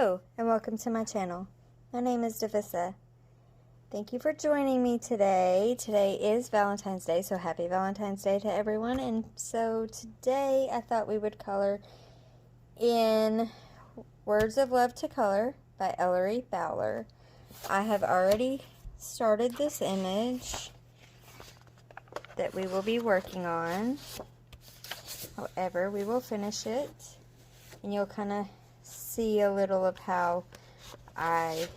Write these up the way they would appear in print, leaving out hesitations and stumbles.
Hello and welcome to my channel. My name is Davissa. Thank you for joining me today. Today is Valentine's Day, so happy Valentine's Day to everyone. And so today I thought we would color in Words of Love to Color by Eleri Fowler. I have already started this image that we will be working on. However, we will finish it and you'll kind of see a little of how I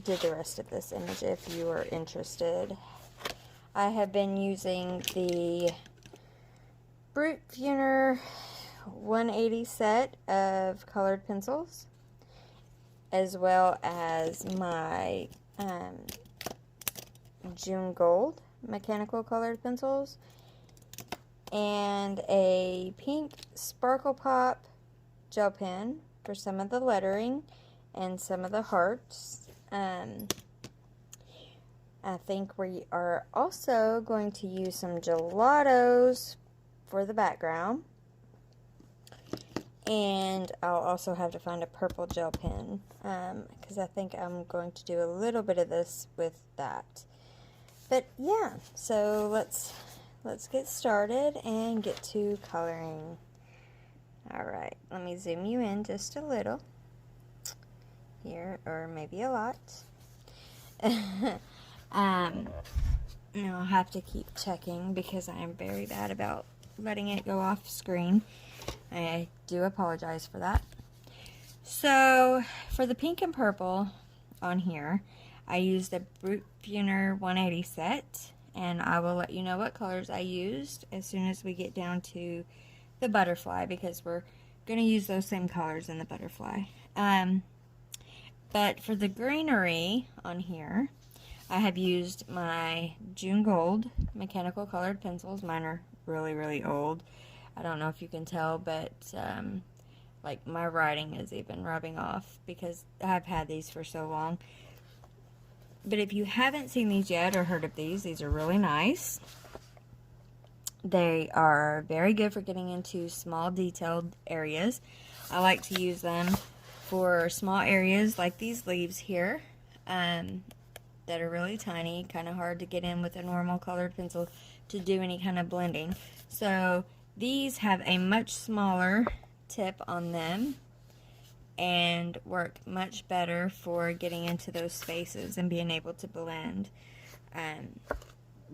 did the rest of this image if you are interested. I have been using the Crepe 180 set of colored pencils, as well as my June Gold mechanical colored pencils, and a pink Sparkle Pop gel pen for some of the lettering and some of the hearts. I think we are also going to use some gelatos for the background, and I'll also have to find a purple gel pen because I think I'm going to do a little bit of this with that. But yeah, so let's get started and get to coloring. Alright, let me zoom you in just a little here, or maybe a lot. I'll have to keep checking because I am very bad about letting it go off screen. I do apologize for that. So for the pink and purple on here, I used a Crepe 180 set, and I will let you know what colors I used as soon as we get down to the butterfly, because we're going to use those same colors in the butterfly. But for the greenery on here, I have used my June Gold mechanical colored pencils. Mine are really, really old. I don't know if you can tell, but like my writing is even rubbing off because I've had these for so long. But if you haven't seen these yet or heard of these are really nice. They are very good for getting into small detailed areas. I like to use them for small areas like these leaves here that are really tiny, kind of hard to get in with a normal colored pencil to do any kind of blending. So these have a much smaller tip on them and work much better for getting into those spaces and being able to blend.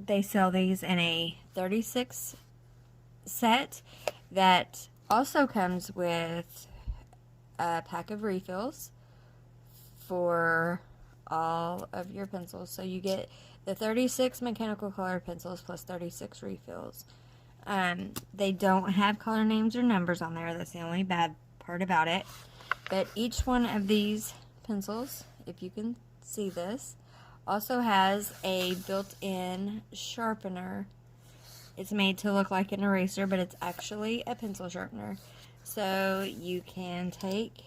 They sell these in a 36 set that also comes with a pack of refills for all of your pencils. So you get the 36 mechanical color pencils plus 36 refills. They don't have color names or numbers on there. That's the only bad part about it. But each one of these pencils, if you can see this, also has a built-in sharpener. It's made to look like an eraser, but it's actually a pencil sharpener. So you can take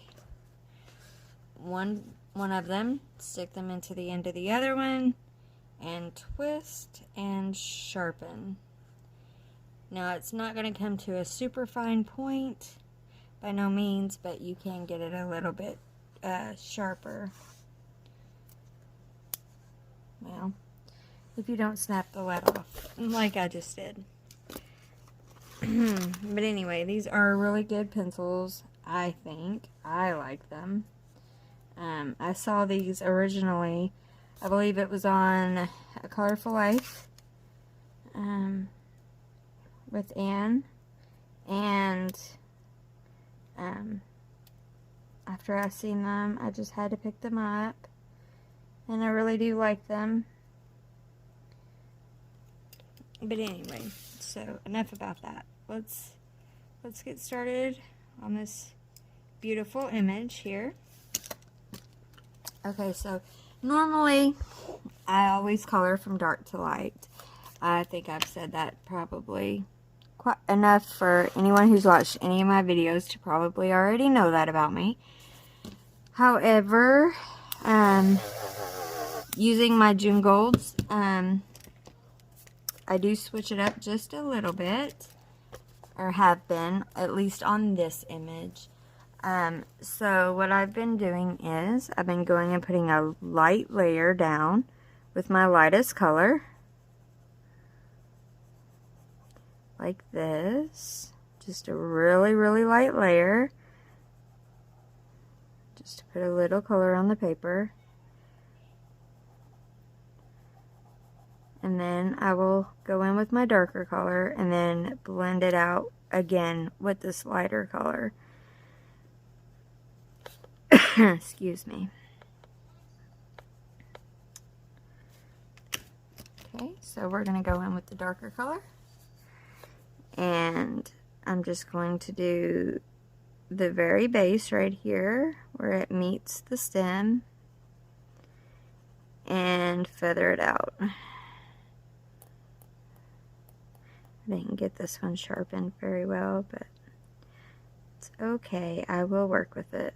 one of them, stick them into the end of the other one, and twist and sharpen. Now it's not going to come to a super fine point by no means, but you can get it a little bit sharper. Well, if you don't snap the lead off, like I just did. But anyway, these are really good pencils, I think. I like them. I saw these originally, I believe it was on A Colorful Life with Anne. And after I seen them, I just had to pick them up. And I really do like them. But anyway, so enough about that. Let's get started on this beautiful image here. Okay, so normally I always color from dark to light. I think I've said that probably quite enough for anyone who's watched any of my videos to probably already know that about me. However, using my June Golds, I do switch it up just a little bit, or have been, at least on this image. So what I've been doing is I've been going and putting a light layer down with my lightest color. Like this. Just a really, really light layer. Just to put a little color on the paper. And then I will go in with my darker color and then blend it out again with this lighter color. Excuse me. Okay, so we're going to go in with the darker color. And I'm just going to do the very base right here where it meets the stem and feather it out. I didn't get this one sharpened very well, but it's okay. I will work with it.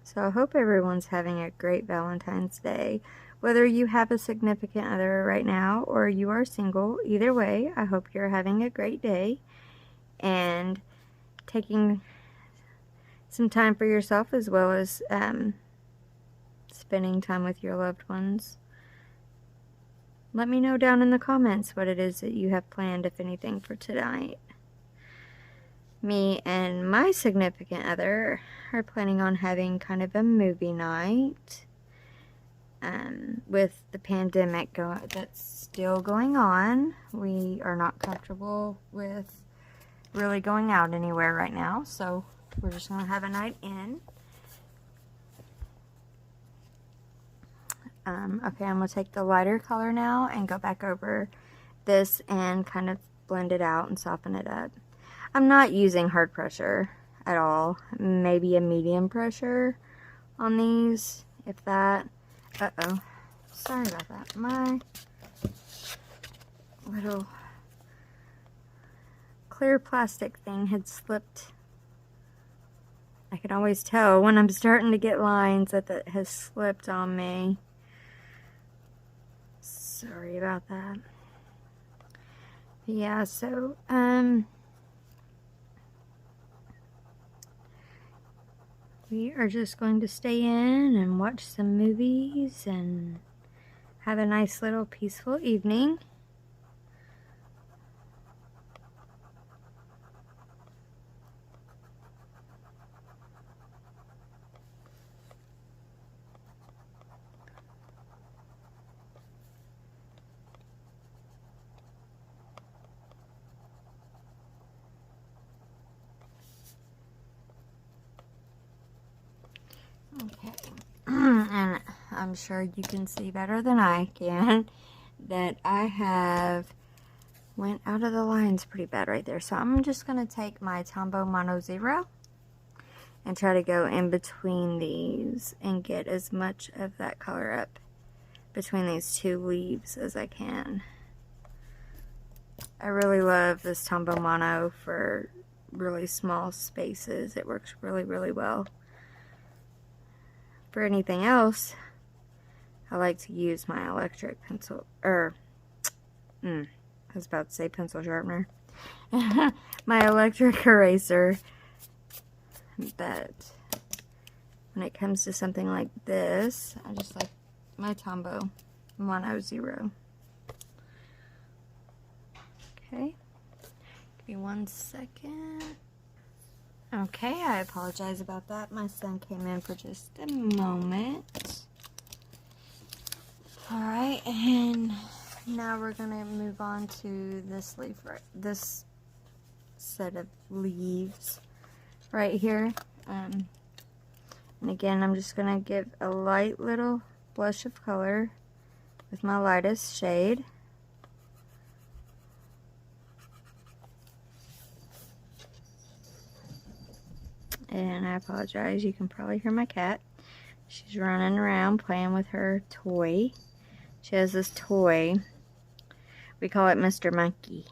So I hope everyone's having a great Valentine's Day. Whether you have a significant other right now or you are single, either way, I hope you're having a great day and taking some time for yourself as well as spending time with your loved ones. Let me know down in the comments what it is that you have planned, if anything, for tonight. Me and my significant other are planning on having kind of a movie night. With the pandemic that's still going on, we are not comfortable with really going out anywhere right now, so we're just going to have a night in. Okay, I'm going to take the lighter color now and go back over this and kind of blend it out and soften it up. I'm not using hard pressure at all. Maybe a medium pressure on these, if that. Uh-oh. Sorry about that. My little clear plastic thing had slipped. I can always tell when I'm starting to get lines that it has slipped on me. Sorry about that. Yeah, so, we are just going to stay in and watch some movies and have a nice little peaceful evening. Okay, and I'm sure you can see better than I can that I have went out of the lines pretty bad right there. So I'm just going to take my Tomvow Mono Zero and try to go in between these and get as much of that color up between these two leaves as I can. I really love this Tomvow Mono for really small spaces. It works really, really well. For anything else, I like to use my electric pencil, I was about to say pencil sharpener. My electric eraser. But when it comes to something like this, I just like my Tomvow Mono Zero. Okay, give me 1 second. Okay, I apologize about that. My son came in for just a moment. Alright, and now we're going to move on to this leaf, this set of leaves right here. And again, I'm just going to give a light little blush of color with my lightest shade. And I apologize, you can probably hear my cat. She's running around playing with her toy. She has this toy. We call it Mr. Monkey.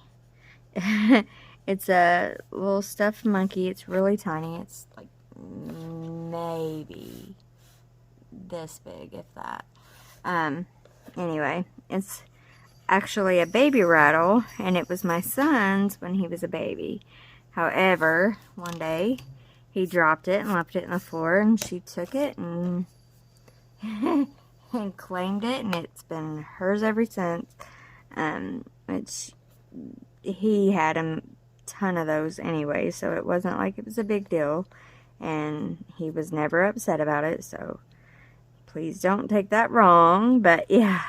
It's a little stuffed monkey. It's really tiny. It's like maybe this big, if that. Anyway, actually a baby rattle, and it was my son's when he was a baby. However, one day he dropped it and left it on the floor, and she took it and, and claimed it, and it's been hers ever since. Which he had a ton of those anyway, so it wasn't like it was a big deal, and he was never upset about it, so please don't take that wrong. But yeah,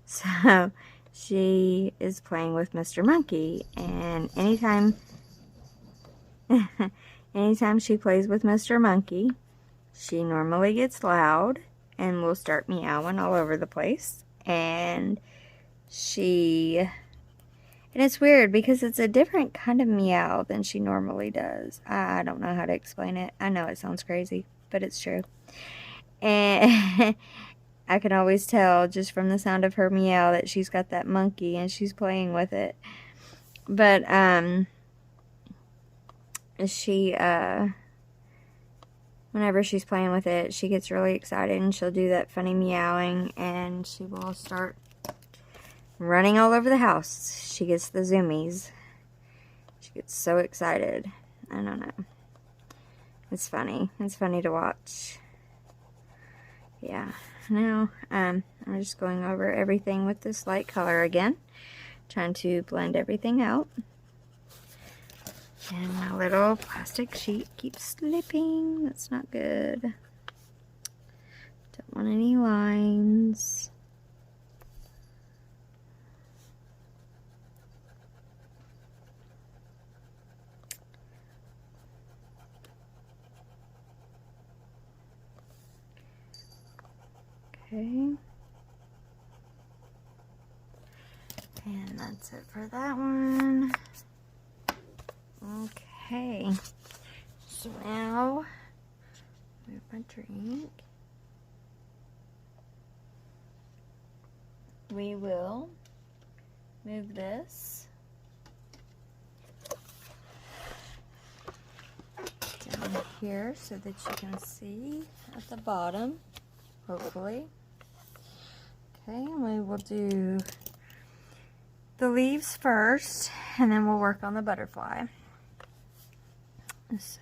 so she is playing with Mr. Monkey, and anytime she plays with Mr. Monkey, she normally gets loud and will start meowing all over the place. And it's weird because it's a different kind of meow than she normally does. I don't know how to explain it. I know it sounds crazy, but it's true. And I can always tell just from the sound of her meow that she's got that monkey and she's playing with it. But, whenever she's playing with it, she gets really excited and she'll do that funny meowing, and she will start running all over the house. She gets the zoomies. She gets so excited. I don't know. It's funny. It's funny to watch. Yeah. Now, I'm just going over everything with this light color again. Trying to blend everything out. And my little plastic sheet keeps slipping. That's not good. Don't want any lines. Okay. And that's it for that one. Okay. So now, move my drink. We will move this down here so that you can see at the bottom, hopefully. Okay, we will do the leaves first, and then we'll work on the butterfly. So,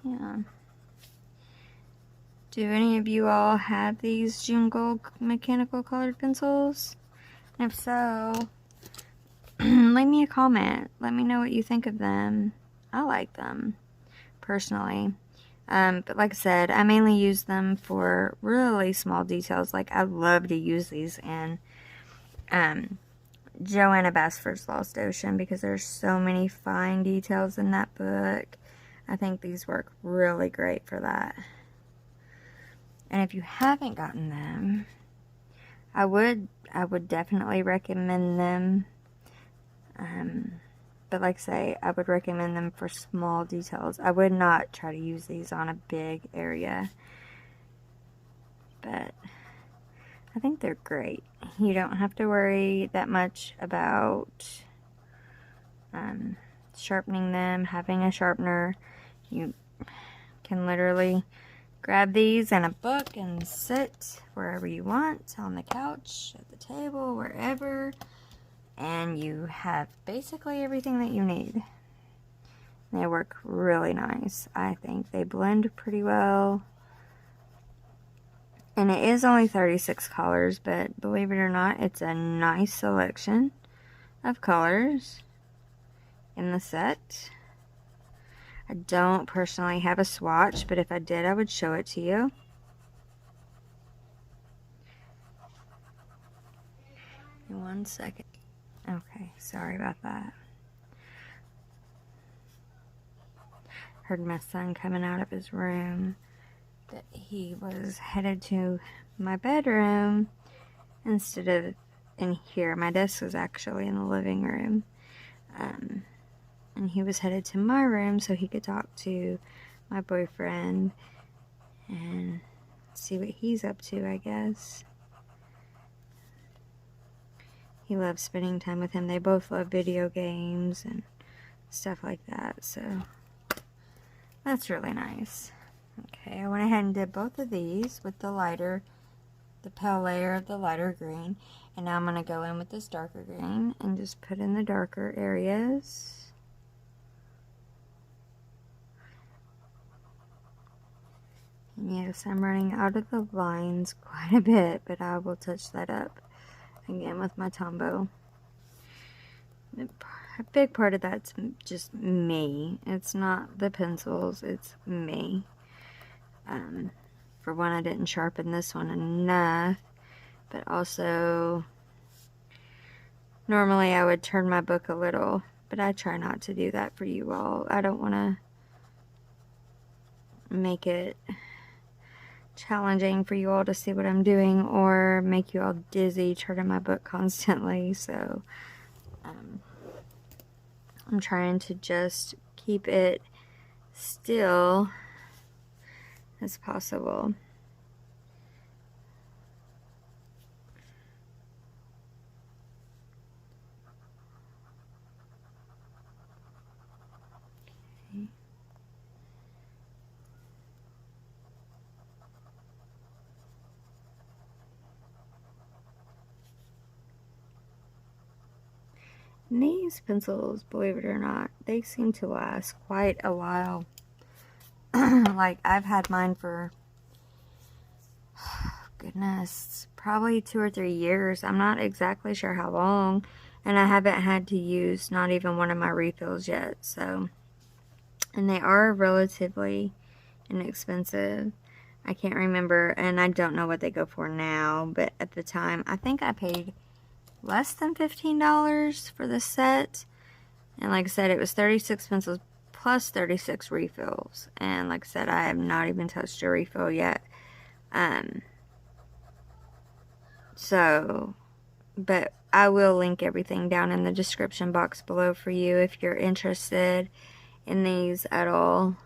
yeah. Do any of you all have these June Gold mechanical colored pencils? And if so, leave me a comment. Let me know what you think of them. I like them, personally. But like I said, I mainly use them for really small details. Like, I love to use these in Joanna Basford's Lost Ocean because there's so many fine details in that book. I think these work really great for that. And if you haven't gotten them, I would definitely recommend them. But like I say, I would recommend them for small details. I would not try to use these on a big area. But I think they're great. You don't have to worry that much about sharpening them, having a sharpener. You can literally grab these and a book and sit wherever you want, on the couch, at the table, wherever, and you have basically everything that you need. They work really nice. I think they blend pretty well. And it is only 36 colors, but believe it or not, it's a nice selection of colors in the set. I don't personally have a swatch, but if I did, I would show it to you. In 1 second. Okay, sorry about that. Heard my son coming out of his room. That he was headed to my bedroom instead of in here. My desk was actually in the living room. And he was headed to my room so he could talk to my boyfriend and see what he's up to, I guess. He loves spending time with him. They both love video games and stuff like that, so that's really nice. Okay, I went ahead and did both of these with the lighter the pale layer of the lighter green. And now I'm going to go in with this darker green and just put in the darker areas. Yes, I'm running out of the lines quite a bit, but I will touch that up again with my Tomvow. A big part of that's just me. It's not the pencils, it's me. For one, I didn't sharpen this one enough, but also normally I would turn my book a little, but I try not to do that for you all. I don't want to make it challenging for you all to see what I'm doing or make you all dizzy turning my book constantly. So I'm trying to just keep it still as possible. Okay. These pencils, believe it or not, they seem to last quite a while. Like, I've had mine for, goodness, probably 2 or 3 years. I'm not exactly sure how long, and I haven't had to use not even one of my refills yet. So, and they are relatively inexpensive. I can't remember, and I don't know what they go for now, but at the time, I think I paid less than $15 for the set. And like I said, it was 36 pencils plus 36 refills. And like I said, I have not even touched a refill yet. But I will link everything down in the description box below for you if you're interested in these at all.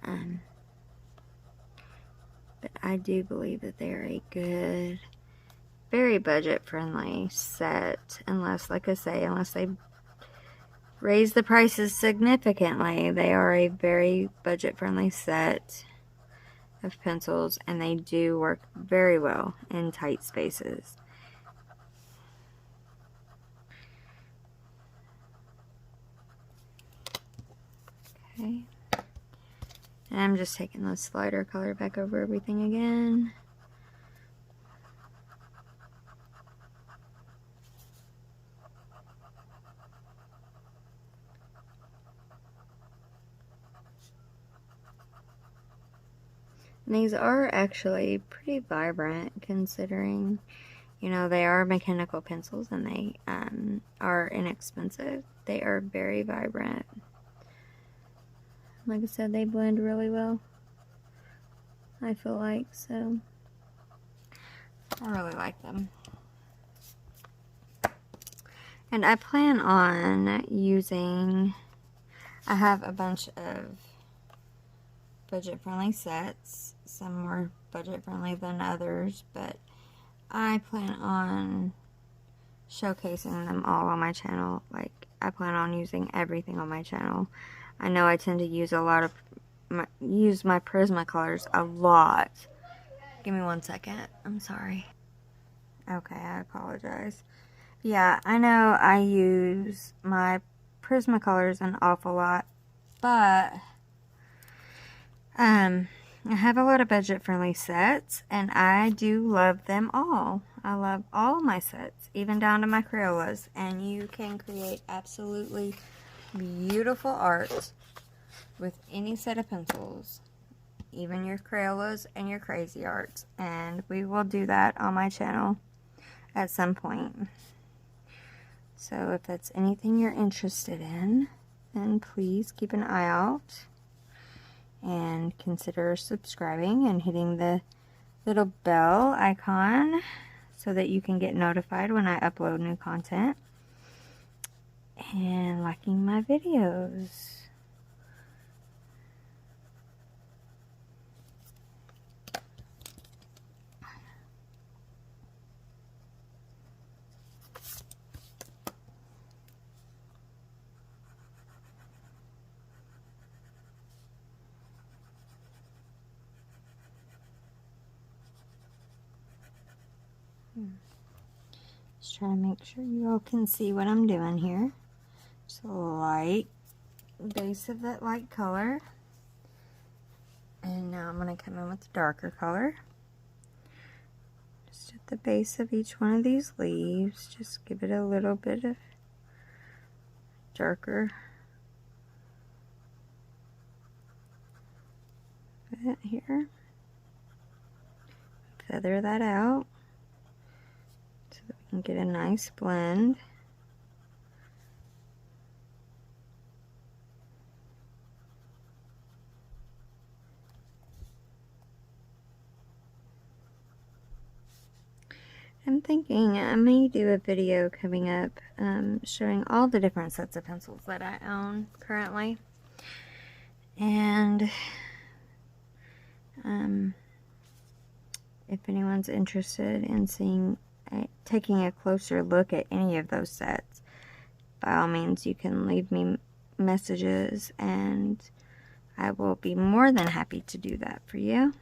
But I do believe that they're a good, very budget-friendly set. Unless, like I say, unless they raise the prices significantly, they are a very budget-friendly set of pencils, and they do work very well in tight spaces. Okay. And I'm just taking the slider color back over everything again. And these are actually pretty vibrant considering, you know, they are mechanical pencils and they are inexpensive. They are very vibrant. Like I said, they blend really well, I feel like, so I really like them. And I plan on using, I have a bunch of budget-friendly sets. Some more budget-friendly than others, but I plan on showcasing them all on my channel. Like, I plan on using everything on my channel. I know I tend to use my Prismacolors a lot. Give me 1 second. I'm sorry. Okay, I apologize. Yeah, I know I use my Prismacolors an awful lot, but I have a lot of budget-friendly sets, and I do love them all. I love all my sets, even down to my Crayolas, and you can create absolutely beautiful art with any set of pencils, even your Crayolas and your crazy arts, and we will do that on my channel at some point. So if that's anything you're interested in, then please keep an eye out and consider subscribing and hitting the little bell icon so that you can get notified when I upload new content, and liking my videos. Just trying to make sure you all can see what I'm doing here. Just a light base of that light color. And now I'm going to come in with the darker color. Just at the base of each one of these leaves, just give it a little bit of darker bit here. Feather that out so that we can get a nice blend. I'm thinking I may do a video coming up showing all the different sets of pencils that I own currently. And if anyone's interested in taking a closer look at any of those sets, by all means you can leave me messages and I will be more than happy to do that for you.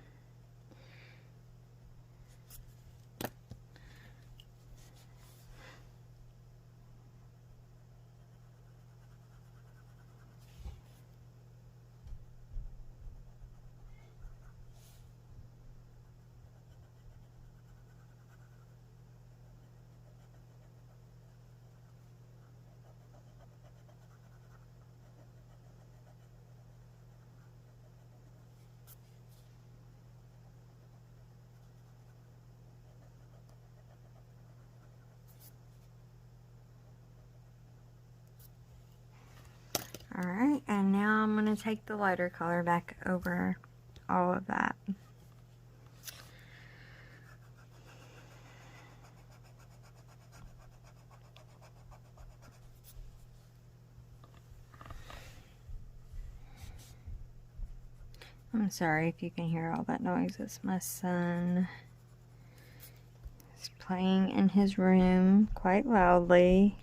Alright, and now I'm going to take the lighter color back over all of that. I'm sorry if you can hear all that noise. It's my son. He's playing in his room quite loudly.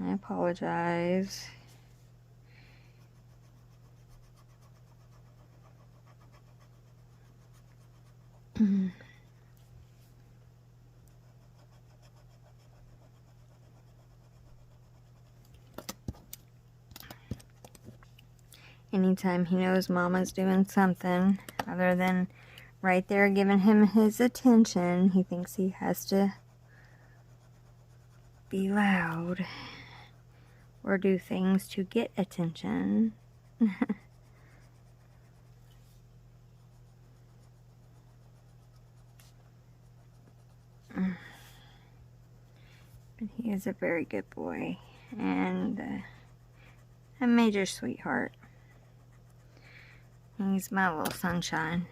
I apologize. Anytime he knows Mama's doing something other than right there giving him his attention, he thinks he has to be loud or do things to get attention. But he is a very good boy and a major sweetheart. He's my little sunshine.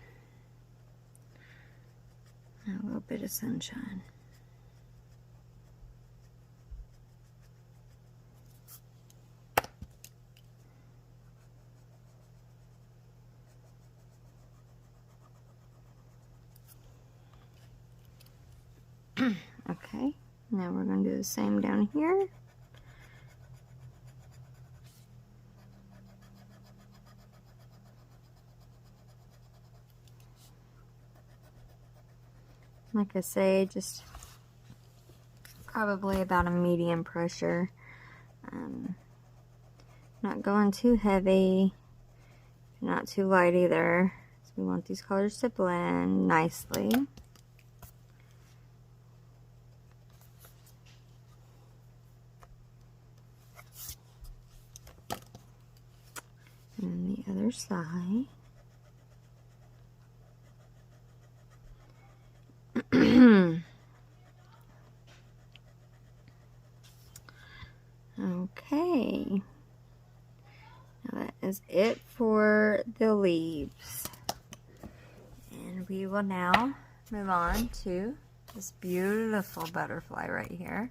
A little bit of sunshine. Okay, now we're going to do the same down here. Like I say, just probably about a medium pressure. Not going too heavy, not too light either. So we want these colors to blend nicely. And the other side. Okay, now that is it for the leaves, and we will now move on to this beautiful butterfly right here.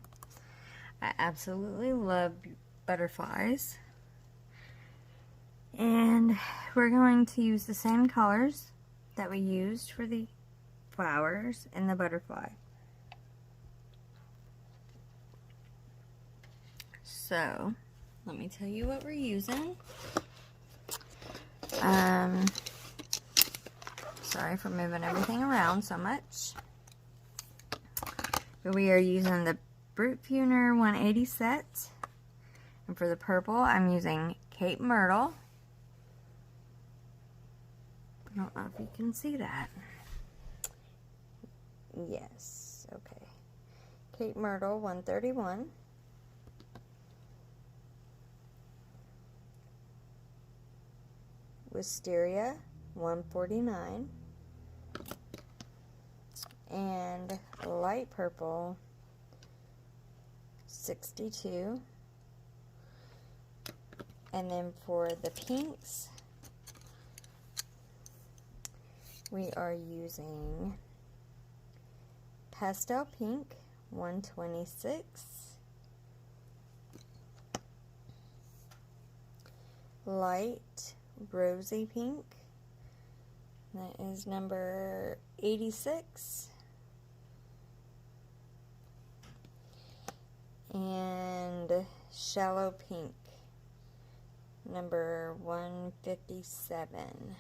I absolutely love butterflies, and we're going to use the same colors that we used for the flowers and the butterfly. So, let me tell you what we're using. Sorry for moving everything around so much. But we are using the Brute Funer 180 set. And for the purple, I'm using Crepe Myrtle. I don't know if you can see that. Yes, okay. Crepe Myrtle 131. Wisteria 149. And light purple 62. And then for the pinks, we are using Pastel Pink 126. Light Rosy Pink, that is number 86. And Shallow Pink, number 157.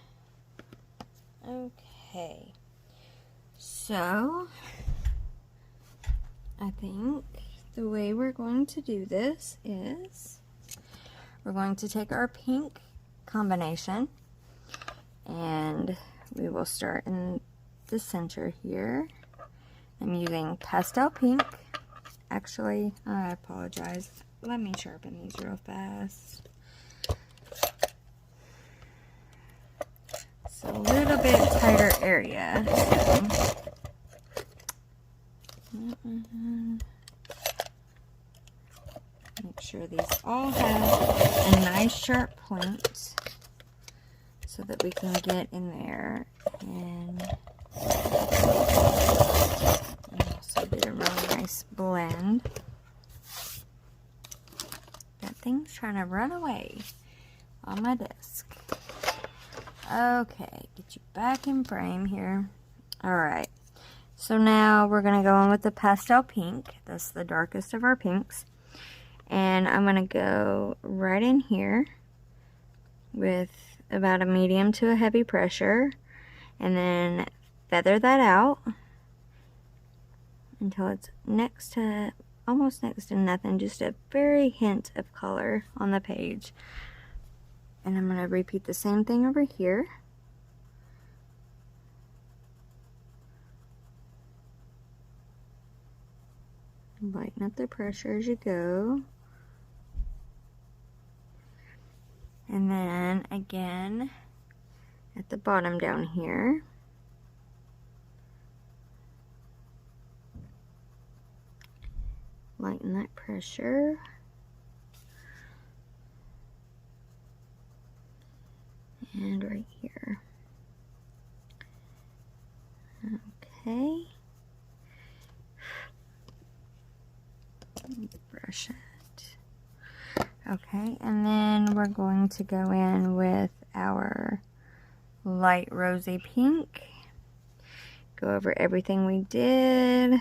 Okay, so I think the way we're going to do this is we're going to take our pink combination and we will start in the center here. I'm using Pastel Pink. Actually, I apologize. Let me sharpen these real fast. It's a little bit tighter area. Make sure these all have a nice sharp point so that we can get in there and also get a really nice blend. That thing's trying to run away on my desk. Okay, get you back in frame here. Alright, so now we're going to go in with the Pastel Pink. That's the darkest of our pinks. And I'm going to go right in here with about a medium to a heavy pressure. And then feather that out until it's next to, almost next to nothing. Just a very hint of color on the page. And I'm going to repeat the same thing over here. Lighten up the pressure as you go. And then again at the bottom down here. Lighten that pressure. And right here. Okay. Brush it. Okay, and then we're going to go in with our light rosy pink. Go over everything we did.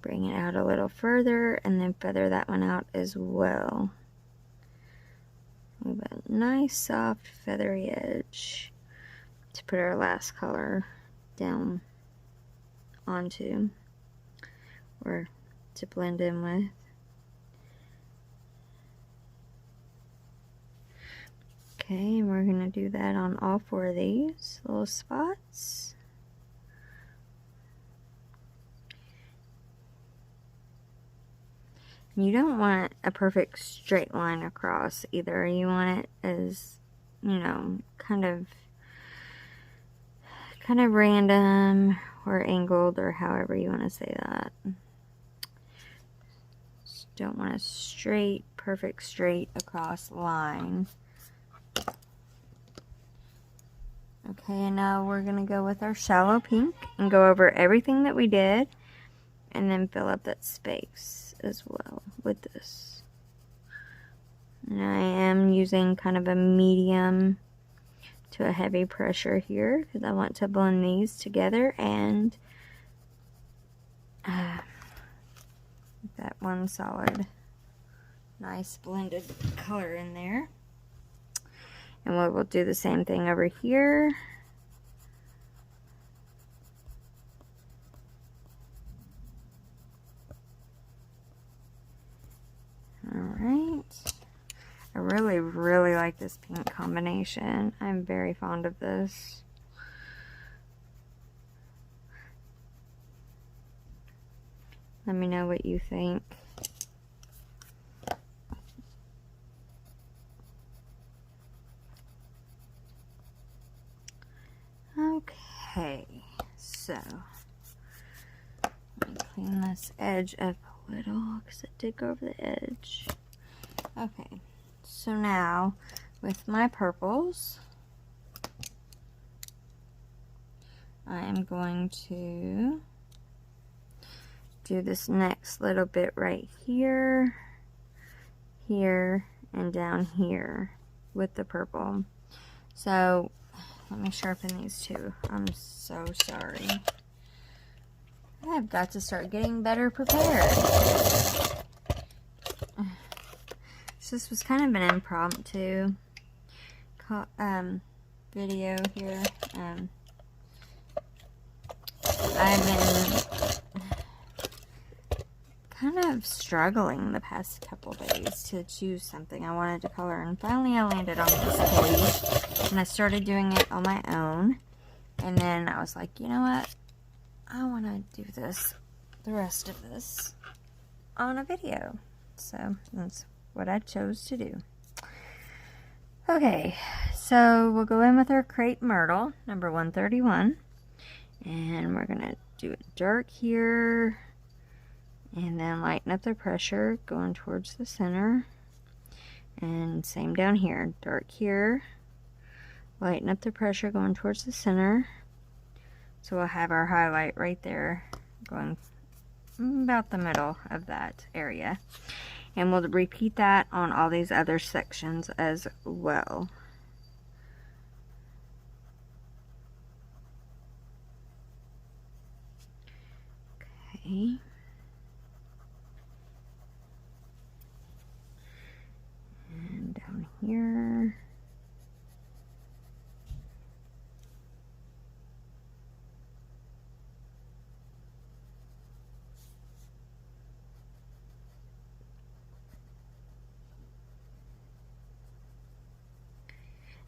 Bring it out a little further and then feather that one out as well. With a nice soft feathery edge to put our last color down onto, or to blend in with. Okay, and we're going to do that on all four of these little spots. You don't want a perfect straight line across either. You want it as, you know, kind of random or angled, or however you want to say that. Just don't want a straight, perfect straight across line. Okay, and now we're going to go with our shallow pink and go over everything that we did and then fill up that space as well with this. And I am using kind of a medium to a heavy pressure here because I want to blend these together and that one solid nice blended color in there. And we will do the same thing over here. I really, really like this pink combination. I'm very fond of this. Let me know what you think. Okay, so let me clean this edge up a little because it did go over the edge. Okay, so now with my purples, I am going to do this next little bit right here, here, and down here with the purple. So let me sharpen these two. I'm so sorry. I've got to start getting better prepared. So this was kind of an impromptu video here. I've been kind of struggling the past couple days to choose something I wanted to color, and finally I landed on this page and I started doing it on my own, and then I was like, you know what, I want to do this, the rest of this on a video. So that's what I chose to do. Okay, so we'll go in with our Crepe Myrtle number 131, and we're gonna do it dark here and then lighten up the pressure going towards the center, and same down here, dark here, lighten up the pressure going towards the center. So we'll have our highlight right there going about the middle of that area, and we'll repeat that on all these other sections as well. Okay. And down here.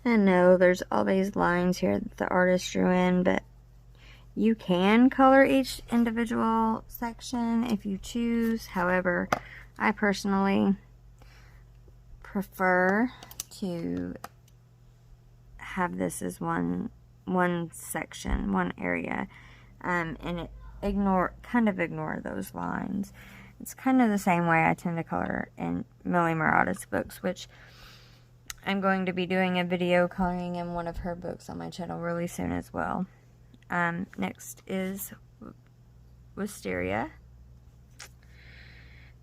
I know there's all these lines here that the artist drew in, but you can color each individual section if you choose. However, I personally prefer to have this as one section, one area, and kind of ignore those lines. It's kind of the same way I tend to color in Millie Murata's books, which I'm going to be doing a video coloring in one of her books on my channel really soon as well. Next is Wisteria.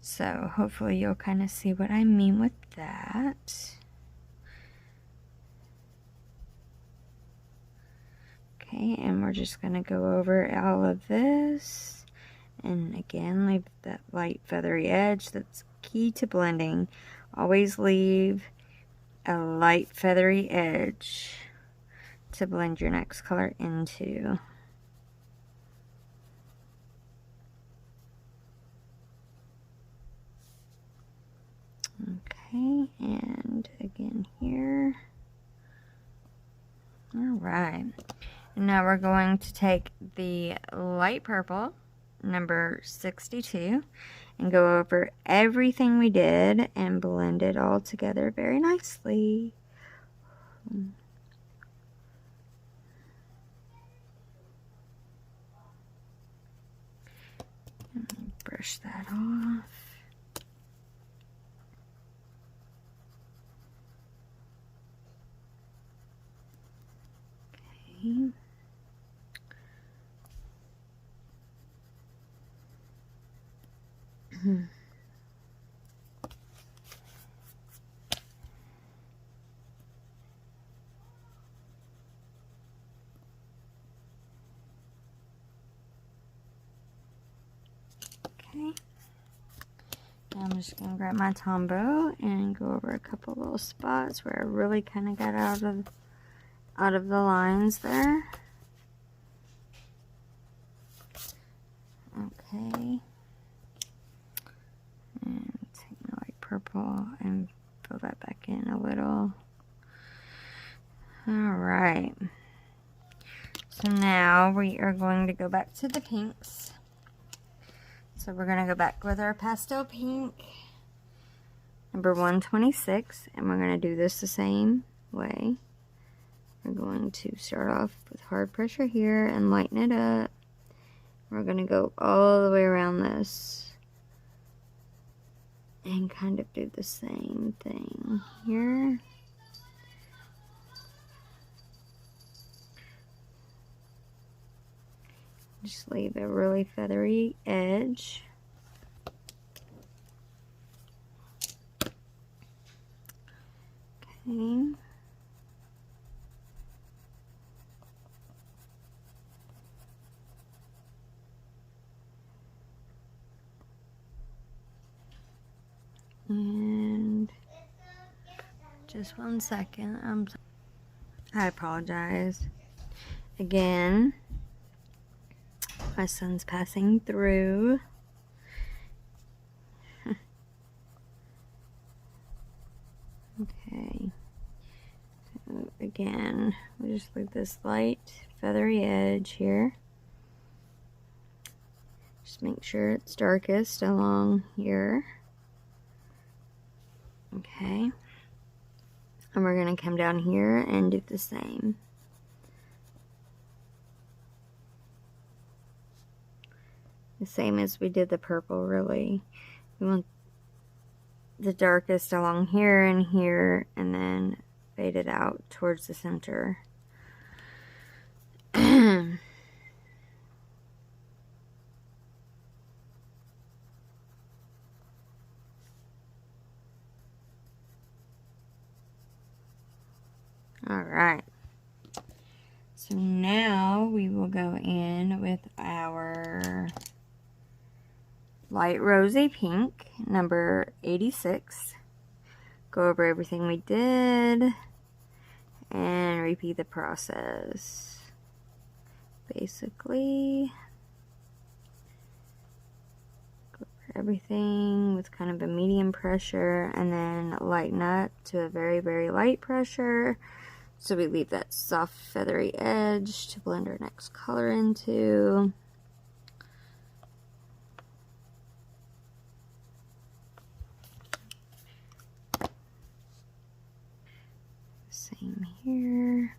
So hopefully you'll kind of see what I mean with that. Okay, and we're just going to go over all of this. And again, leave that light feathery edge. That's key to blending. Always leave a light feathery edge to blend your next color into. Okay, and again here. Alright, and now we're going to take the light purple, number 62, and go over everything we did and blend it all together very nicely. Brush that off. Okay. Okay, now I'm just going to grab my Tomvow and go over a couple little spots where I really kind of got out of the lines there. Okay, and take my light purple and fill that back in a little. Alright. So now we are going to go back to the pinks. So we're going to go back with our Pastel Pink, number 126, and we're going to do this the same way. We're going to start off with hard pressure here and lighten it up. We're going to go all the way around this and kind of do the same thing here. Just leave a really feathery edge. Okay. And just 1 second. I apologize. Again, my son's passing through. Okay. So again, we just leave this light feathery edge here. Just make sure it's darkest along here. Okay. And we're going to come down here and do the same. The same as we did the purple, really. We want the darkest along here and here, and then fade it out towards the center. Alright. So now we will go in with our light rosy pink, number 86. Go over everything we did and repeat the process. Basically, go over everything with kind of a medium pressure and then lighten up to a very, very light pressure. So we leave that soft feathery edge to blend our next color into. Same here.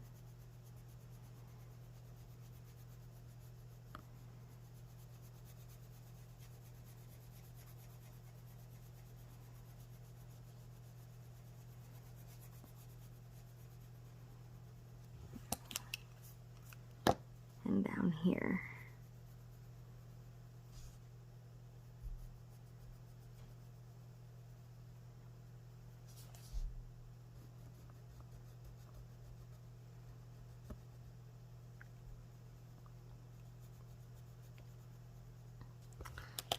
And down here.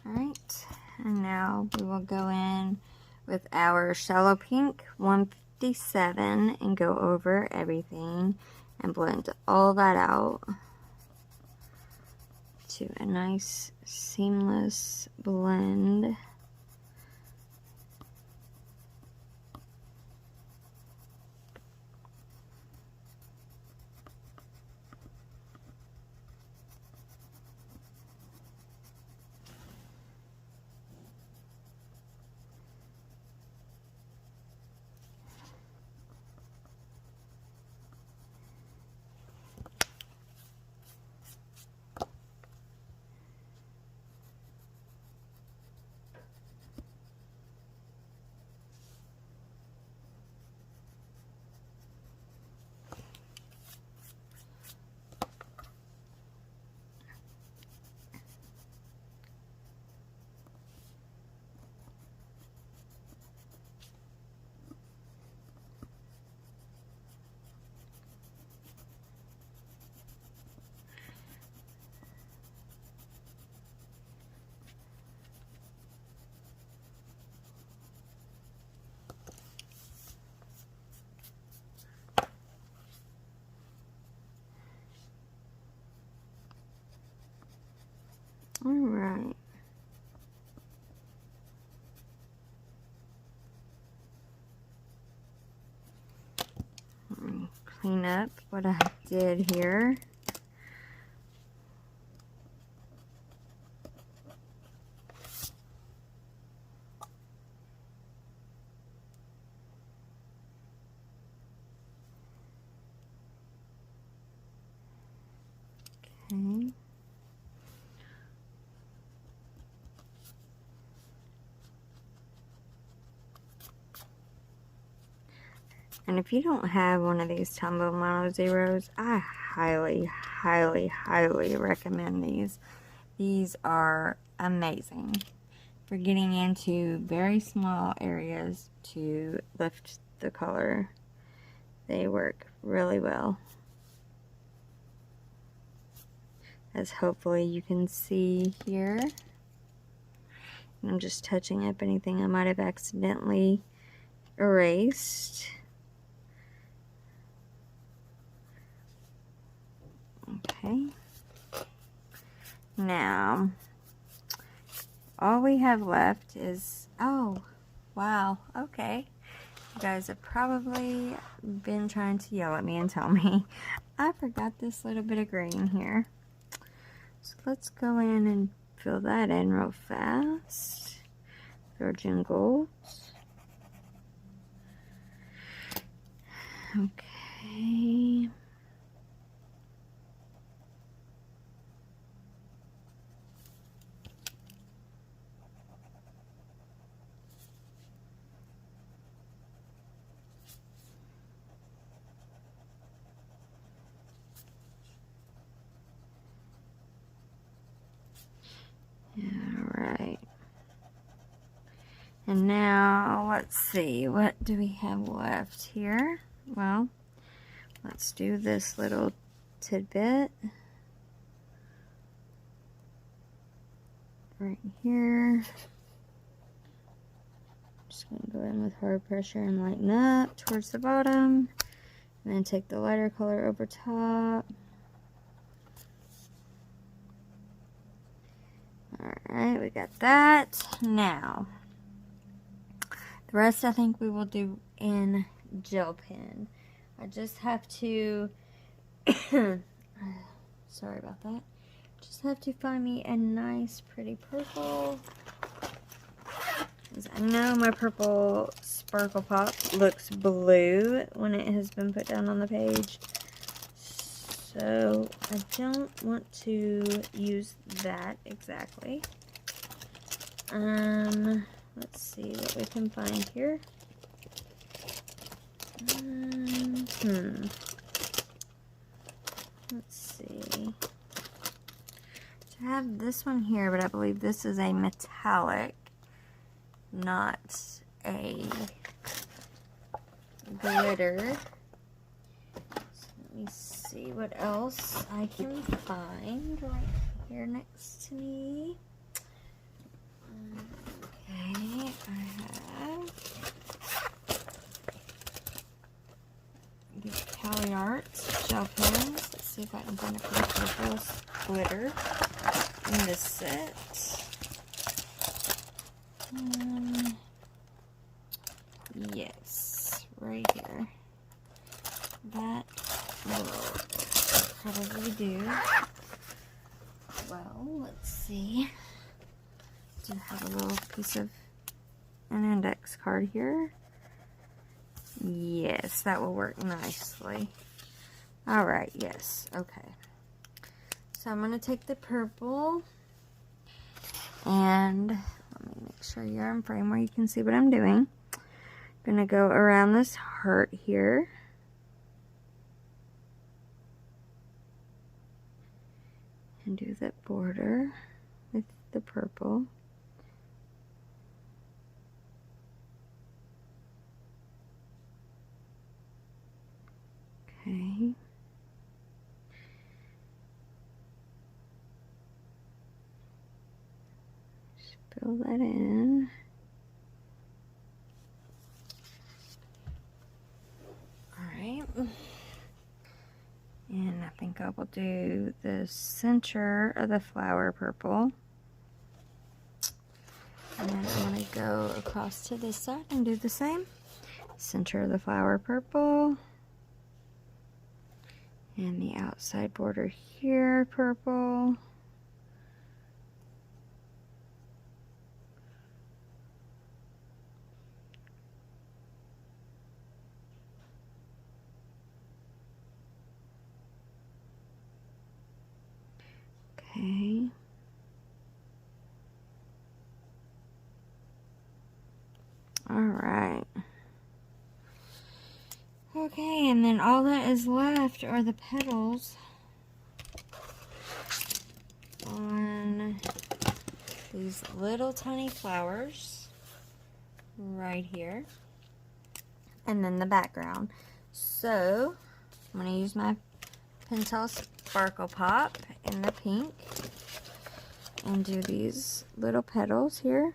Alright, and now we will go in with our shallow pink 157 and go over everything and blend all that out to a nice seamless blend. clean up what I did here. Okay. And if you don't have one of these Tomvow Mono Zeros, I highly, highly, highly recommend these. These are amazing for getting into very small areas to lift the color. They work really well. As hopefully you can see here. And I'm just touching up anything I might have accidentally erased. Okay. Now, all we have left is, oh, wow, okay. You guys have probably been trying to yell at me and tell me I forgot this little bit of green here. So let's go in and fill that in real fast. Virgin Golds. Okay. Alright. And now, let's see, what do we have left here? Well, let's do this little tidbit right here. Just going to go in with hard pressure and lighten up towards the bottom. And then take the lighter color over top. Alright, we got that. Now, the rest I think we will do in gel pen. I just have to, sorry about that. Just have to find me a nice pretty purple. I know my purple Sparkle Pop looks blue when it has been put down on the page. So I don't want to use that exactly. Let's see what we can find here. Let's see. I have this one here, but I believe this is a metallic, not a glitter. So let me see what else I can find right here next to me. Okay, I have these Cali Arts gel pens. Let's see if I can find a purple glitter in this set. Yes, right here. That will probably do. Well, let's see. Do have a little piece of an index card here. Yes, that will work nicely. Alright, yes, okay. So I'm going to take the purple and let me make sure you're in frame where you can see what I'm doing. I'm going to go around this heart here. And do that border with the purple. Okay. Just fill that in. Alright. And I think I will do the center of the flower purple. And then I'm going to go across to this side and do the same. Center of the flower purple. And the outside border here, purple. Okay. All right. Okay, and then all that is left are the petals on these little tiny flowers right here, and then the background. So I'm going to use my Petals Sparkle Pop in the pink and do these little petals here.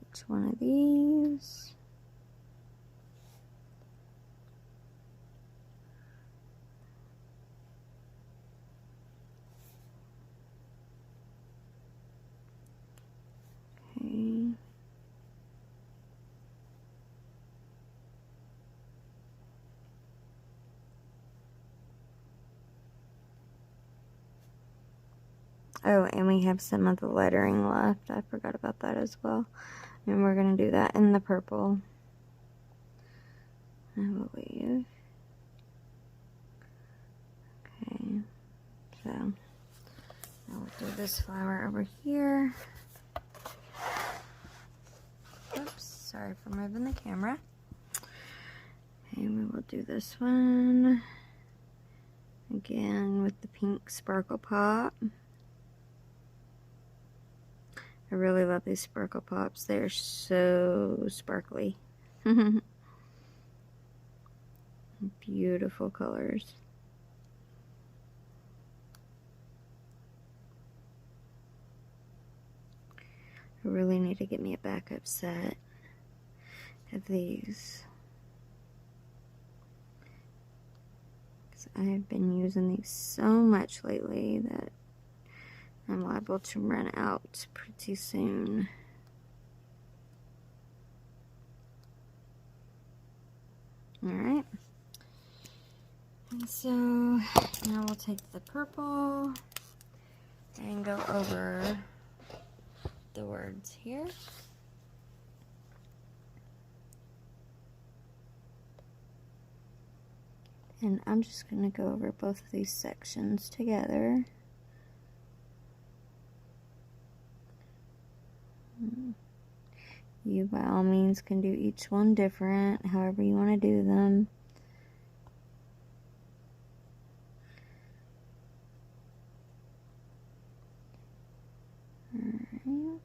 Each one of these. Okay. Oh, and we have some of the lettering left. I forgot about that as well. And we're going to do that in the purple, I believe. Okay, so now we'll do this flower over here. Oops, sorry for moving the camera. Okay, we will do this one again with the pink Sparkle Pop. I really love these Sparkle Pops. They're so sparkly. Beautiful colors. I really need to get me a backup set of these, because I have been using these so much lately that I'm liable to run out pretty soon. Alright. And so now we'll take the purple and go over the words here. And I'm just going to go over both of these sections together. You by all means can do each one different, however you want to do them. Alright.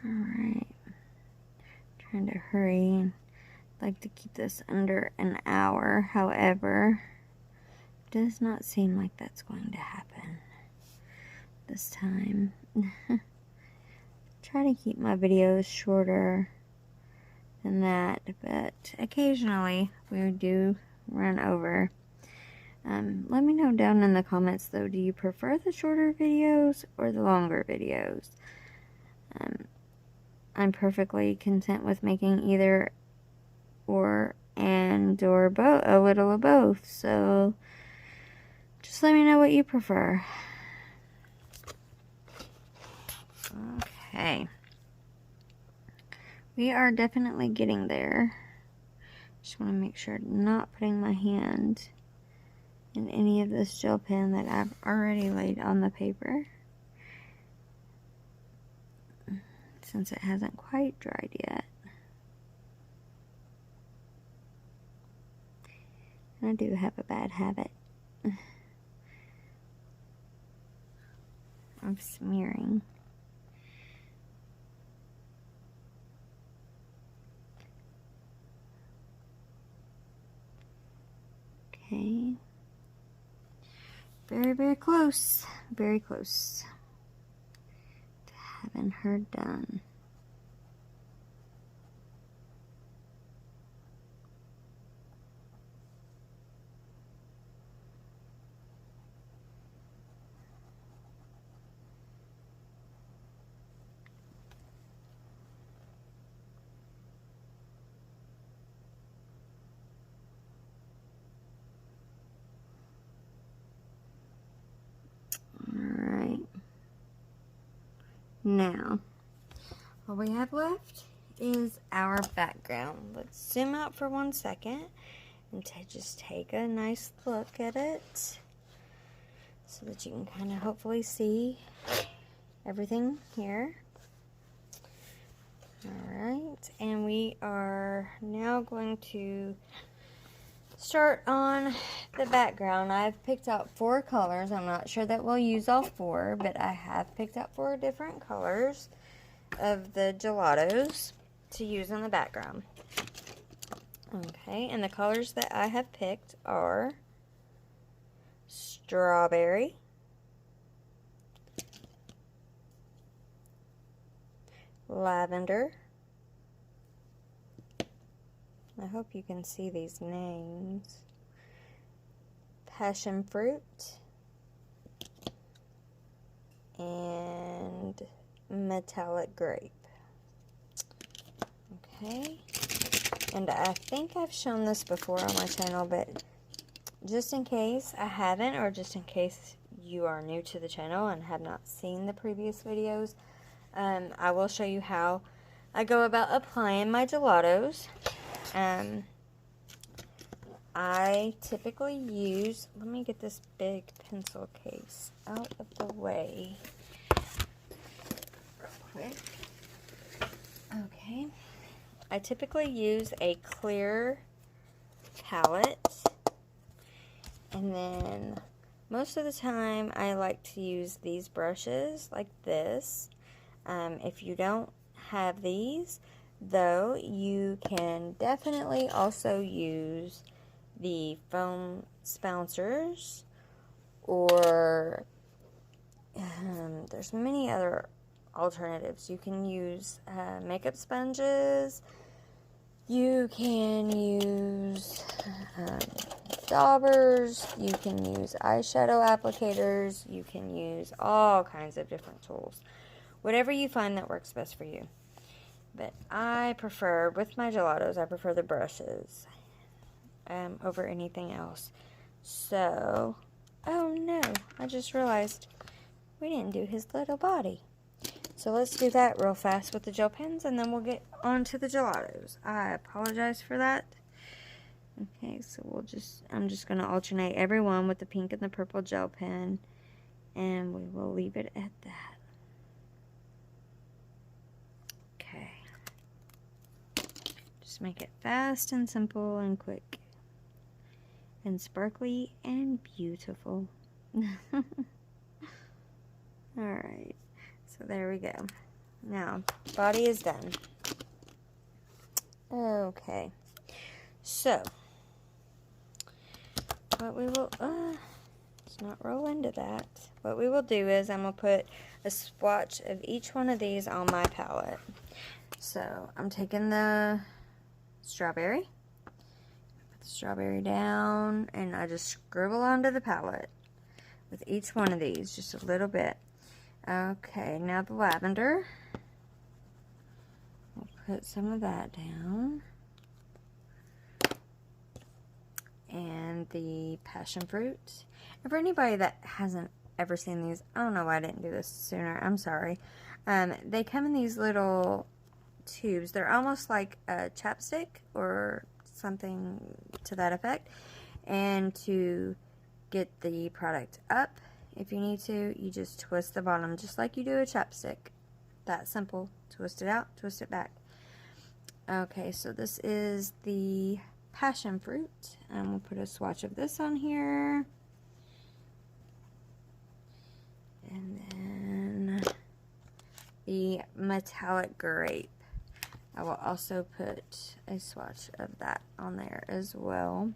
Alright. Trying to hurry. I'd like to keep this under an hour. However, it does not seem like that's going to happen this time. Try to keep my videos shorter than that, but occasionally we do run over. Let me know down in the comments though, do you prefer the shorter videos or the longer videos? I'm perfectly content with making either or both, a little of both, so just let me know what you prefer. Okay, we are definitely getting there. Just want to make sure I'm not putting my hand in any of this gel pen that I've already laid on the paper, since it hasn't quite dried yet. And I do have a bad habit of smearing. Okay. Very, very close. Very close to having her done. Alright. Now, all we have left is our background. Let's zoom out for 1 second and just take a nice look at it so that you can kind of hopefully see everything here. Alright, and we are now going to start on the background. I've picked out 4 colors. I'm not sure that we'll use all 4, but I have picked out 4 different colors of the gelatos to use in the background. Okay, and the colors that I have picked are strawberry, lavender, I hope you can see these names, passion fruit, and metallic grape. Okay, and I think I've shown this before on my channel, but just in case I haven't, or just in case you are new to the channel and have not seen the previous videos, I will show you how I go about applying my gelatos. I typically use, let me get this big pencil case out of the way real quick. Okay, I typically use a clear palette, and then most of the time I like to use these brushes like this. If you don't have these, though, you can definitely also use the foam spouncers, or there's many other alternatives. You can use makeup sponges, you can use daubers, you can use eyeshadow applicators, you can use all kinds of different tools. Whatever you find that works best for you. But I prefer, with my gelatos, I prefer the brushes over anything else. So, oh no, I just realized we didn't do his little body. So let's do that real fast with the gel pens, and then we'll get on to the gelatos. I apologize for that. Okay, so I'm just going to alternate everyone with the pink and the purple gel pen, and we will leave it at that. Just make it fast and simple and quick and sparkly and beautiful. Alright, so there we go. Now, body is done. Okay, so what we will, let's not roll into that. What we will do is I'm going to put a swatch of each one of these on my palette. So I'm taking the strawberry, put the strawberry down, and I just scribble onto the palette with each one of these, just a little bit. Okay, now the lavender, I'll put some of that down, and the passion fruit. And for anybody that hasn't ever seen these, I don't know why I didn't do this sooner, I'm sorry. They come in these little tubes. They're almost like a chapstick or something to that effect, and to get the product up, if you need to, you just twist the bottom just like you do a chapstick. That simple. Twist it out, twist it back. Okay, so this is the passion fruit, and we'll put a swatch of this on here, and then the metallic grape, I will also put a swatch of that on there as well.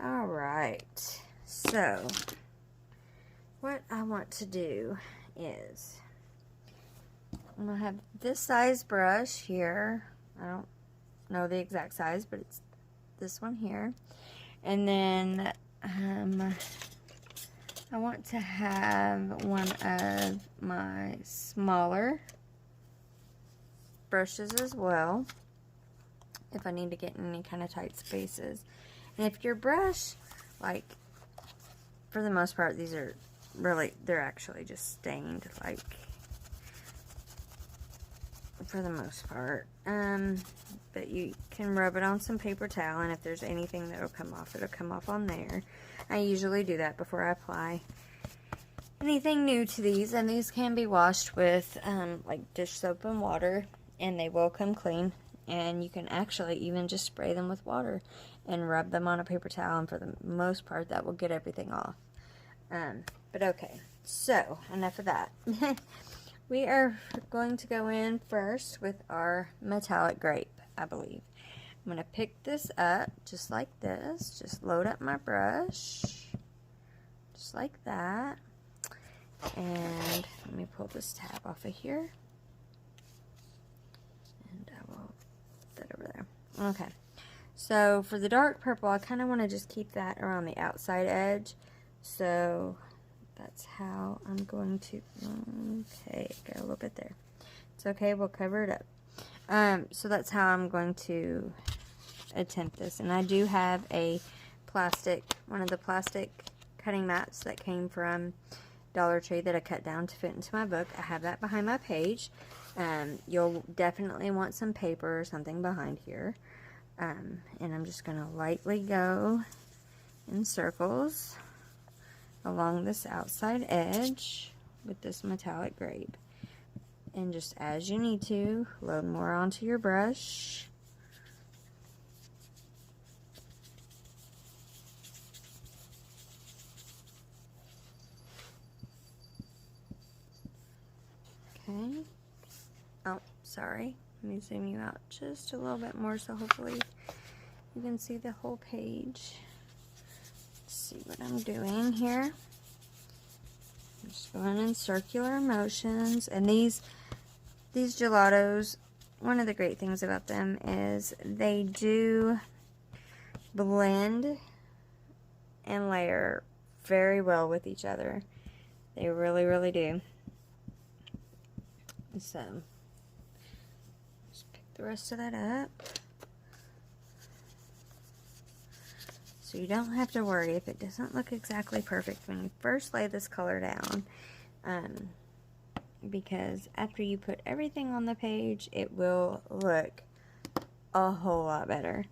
Alright, so what I want to do is, I'm going to have this size brush here. I don't know the exact size, but it's this one here. And then I want to have one of my smaller brushes as well, if I need to get in any kind of tight spaces. And if your brush, like, for the most part, these are really, they're actually just stained, like, for the most part. But you can rub it on some paper towel, and if there's anything that'll come off, it'll come off on there. I usually do that before I apply anything new to these, and these can be washed with like dish soap and water, and they will come clean. And you can actually even just spray them with water and rub them on a paper towel, and for the most part that will get everything off. But okay, so enough of that. We are going to go in first with our metallic grape, I believe. I'm going to pick this up just like this. Just load up my brush. Just like that. And let me pull this tab off of here. And I will put that over there. Okay. So for the dark purple, I kind of want to just keep that around the outside edge. So that's how I'm going to, okay, got a little bit there. It's okay, we'll cover it up. So that's how I'm going to attempt this. And I do have a one of the plastic cutting mats that came from Dollar Tree that I cut down to fit into my book. I have that behind my page. You'll definitely want some paper or something behind here. And I'm just going to lightly go in circles along this outside edge with this metallic grape. And just as you need to, load more onto your brush. Okay. Oh, sorry. Let me zoom you out just a little bit more so hopefully you can see the whole page. See what I'm doing here. I'm just going in circular motions, and these gelatos, one of the great things about them is they do blend and layer very well with each other. They really, really do. So just pick the rest of that up. So you don't have to worry if it doesn't look exactly perfect when you first lay this color down, because after you put everything on the page, it will look a whole lot better.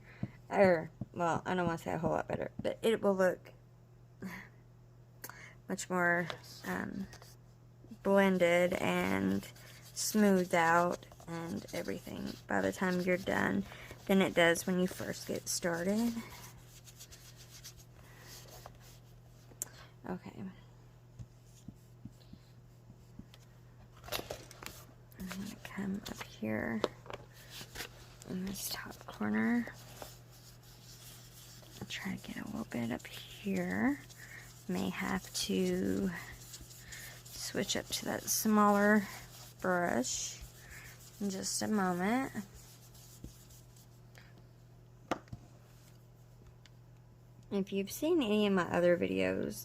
Or, well, I don't want to say a whole lot better, but it will look much more blended and smoothed out and everything by the time you're done than it does when you first get started. Okay. I'm going to come up here in this top corner. I'll try to get a little bit up here. May have to switch up to that smaller brush in just a moment. If you've seen any of my other videos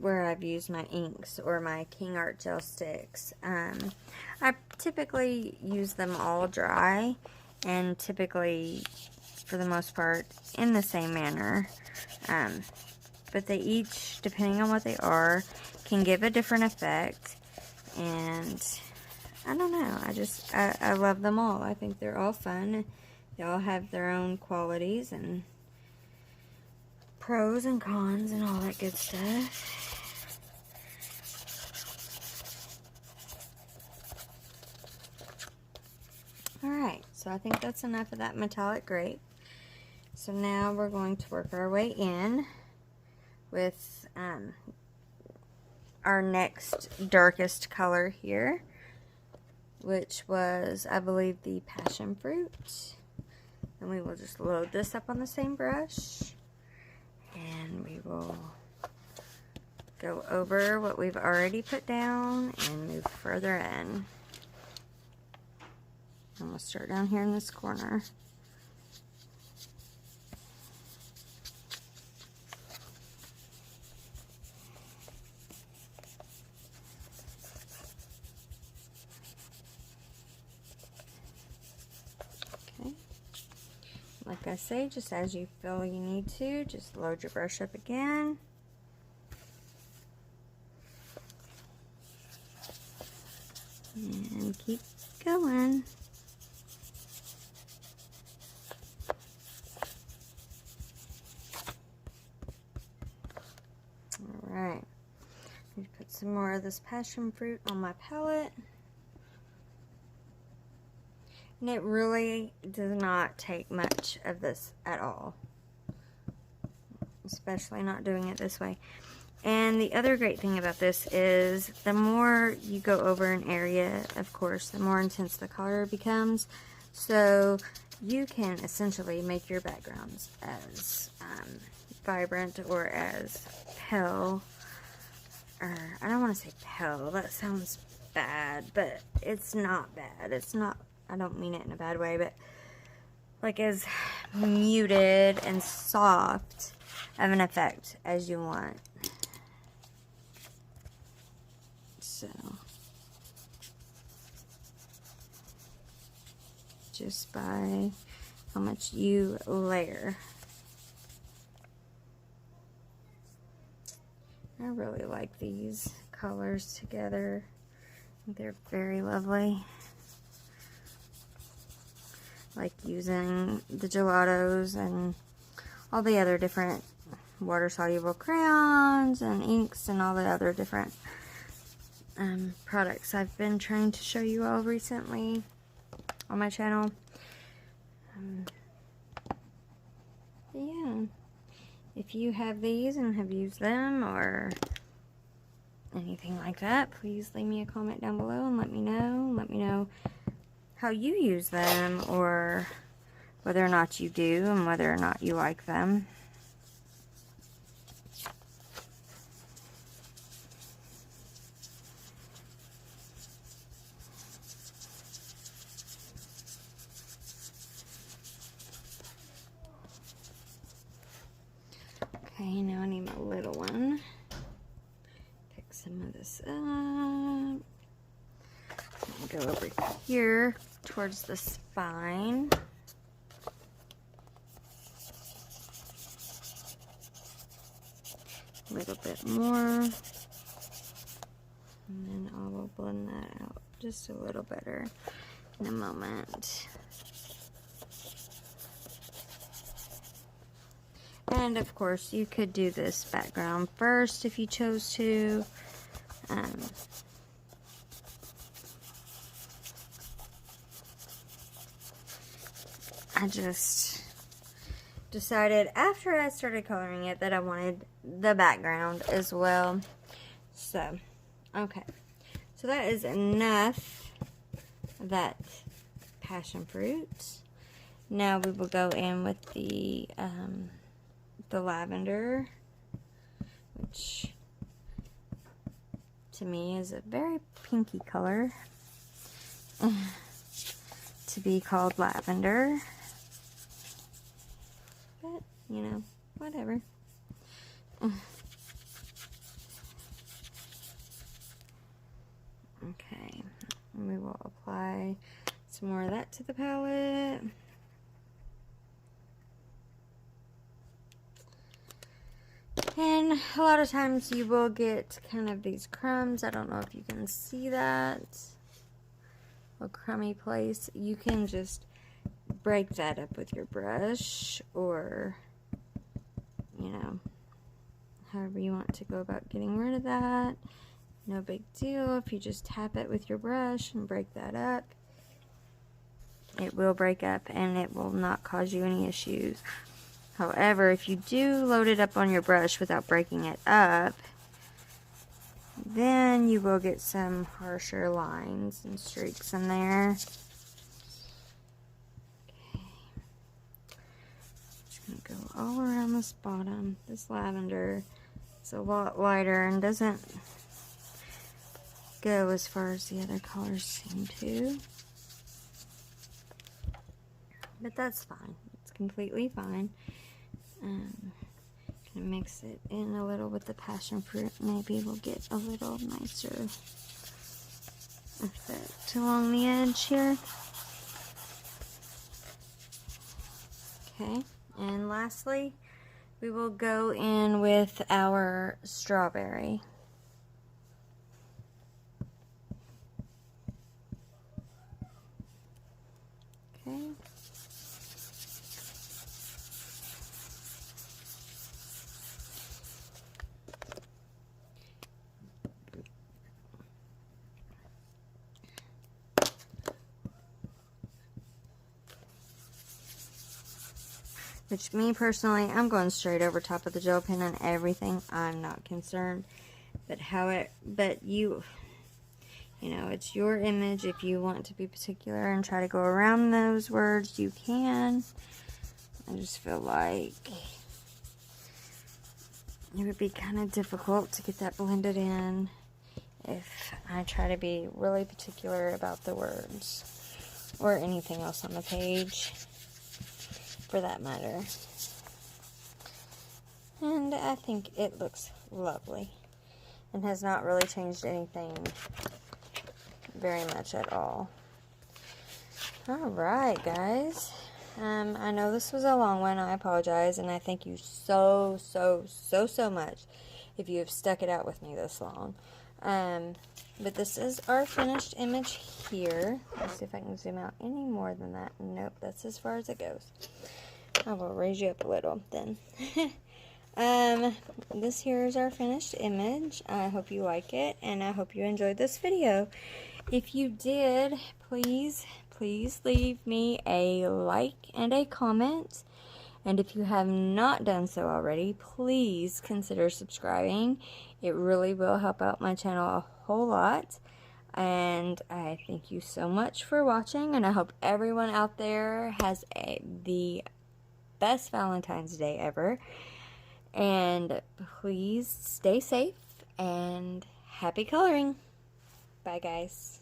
where I've used my inks or my King Art gel sticks, I typically use them all dry, and typically, for the most part, in the same manner. But they each, depending on what they are, can give a different effect. And I don't know, I love them all. I think they're all fun. They all have their own qualities and pros and cons and all that good stuff. Alright, so I think that's enough of that metallic grape. So now we're going to work our way in with our next darkest color here, which was, I believe, the passion fruit. And we will just load this up on the same brush. And we will go over what we've already put down and move further in. And we'll start down here in this corner. Okay. Like I say, just as you feel you need to, just load your brush up again. in. Alright. Put some more of this passion fruit on my palette. And it really does not take much of this at all. Especially not doing it this way. And the other great thing about this is the more you go over an area, of course, the more intense the color becomes. So you can essentially make your backgrounds as vibrant or as pale. Or, I don't want to say pale, that sounds bad, but it's not bad. It's not, I don't mean it in a bad way, but like as muted and soft of an effect as you want. So, just by how much you layer. I really like these colors together. They're very lovely. Like using the gelatos and all the other different water-soluble crayons and inks and all the other different products I've been trying to show you all recently on my channel. Yeah. If you have these and have used them or anything like that, please leave me a comment down below and let me know. Let me know how you use them or whether or not you do and whether or not you like them. Okay, now I need my little one. Pick some of this up. Go over here towards the spine. A little bit more. And then I will blend that out just a little better in a moment. And of course, you could do this background first if you chose to. I just decided after I started coloring it that I wanted the background as well. So, okay. So that is enough of that passion fruit. Now we will go in with the lavender, which to me is a very pinky color to be called lavender, but you know, whatever. Okay, and we will apply some more of that to the palette. And a lot of times you will get kind of these crumbs. I don't know if you can see that. A crummy place. You can just break that up with your brush, or, you know, however you want to go about getting rid of that. No big deal. If you just tap it with your brush and break that up, it will break up and it will not cause you any issues. However, if you do load it up on your brush without breaking it up, then you will get some harsher lines and streaks in there. Okay. Just going to go all around this bottom. This lavender is a lot lighter and doesn't go as far as the other colors seem to. But that's fine. It's completely fine. Gonna mix it in a little with the passion fruit. Maybe we'll get a little nicer effect along the edge here. Okay, and lastly, we will go in with our strawberry. which me personally, I'm going straight over top of the gel pen on everything. I'm not concerned. But you know, it's your image. If you want to be particular and try to go around those words, you can. I just feel like it would be kind of difficult to get that blended in if I try to be really particular about the words or anything else on the page for that matter. And I think it looks lovely and has not really changed anything very much at all. Alright, guys. I know this was a long one. I apologize, and I thank you so much if you have stuck it out with me this long. But this is our finished image here. Let's see if I can zoom out any more than that. Nope, that's as far as it goes. I will raise you up a little then. This here is our finished image. I hope you like it, and I hope you enjoyed this video. If you did, please leave me a like and a comment. And if you have not done so already, please consider subscribing. It really will help out my channel a whole lot. And I thank you so much for watching, and I hope everyone out there has the best Valentine's Day ever. And please stay safe and happy coloring. Bye, guys.